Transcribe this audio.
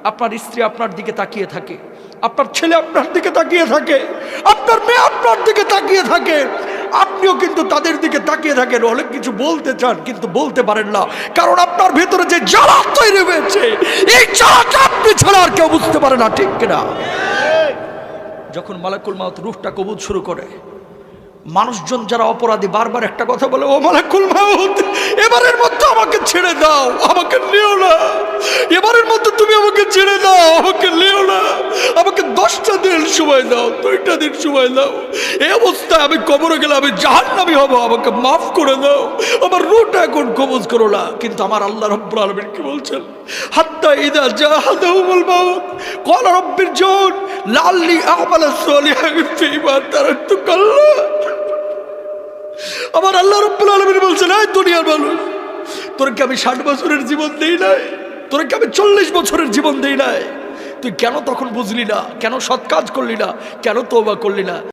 আপনার স্ত্রী আপনার দিকে তাকিয়ে থাকে, আপনার ছেলে আপনার দিকে তাকিয়ে থাকে, আপনার মেয়ে আপনার দিকে তাকিয়ে থাকে, আপনিও কিন্তু তাদের দিকে তাকিয়ে থাকেন। অনেক কিছু বলতে চান কিন্তু বলতে পারেন না, কারণ আপনার ভেতরে যে জ্বালা তৈরি হয়েছে, এই জ্বালাটা আপনি ছাড়া আর কেউ বুঝতে পারে না, ঠিক কিনা? যখন মালাকুল মাউত রূহটা কবুজ শুরু করে, মানুষজন যারা অপরাধী বারবার একটা কথা বলে, ও মালাকুল মাউত, এবারের মধ্যে আমাকে ছেড়ে দাও, আমাকে নিও না, এবারের মধ্যে তুমি আমাকে ছেড়ে দাও, আমাকে নিও না, আমাকে 10টা দিন সময় দাও, 2টা দিন সময় দাও, এই অবস্থায় আমি কবরে গেলে আমি জাহান্নামী হব, আমাকে মাফ করে দাও, আমার রূহটা এখন কবজ করো না। কিন্তু আমার আল্লাহ রাব্বুল আলামিন কি বলছেন? হাত্তা ইযা জাহাদাহুমুল মাউত ক্বালা রাব্বিরজিউন লাআল্লি আ'মালা সালিহান ফীমা তারাকতু কাল্লা। আমার আল্লাহ রাব্বুল আলামিন বলছেন, এই দুনিয়ার মানুষ, তোরকে আমি 60 বছরের জীবন দেই নাই, তোরকে আমি 40 বছরের জীবন দেই নাই, তুই কেন তখন বুঝলি না? কেন সৎ কাজ করলি না? কেন তওবা করলি না?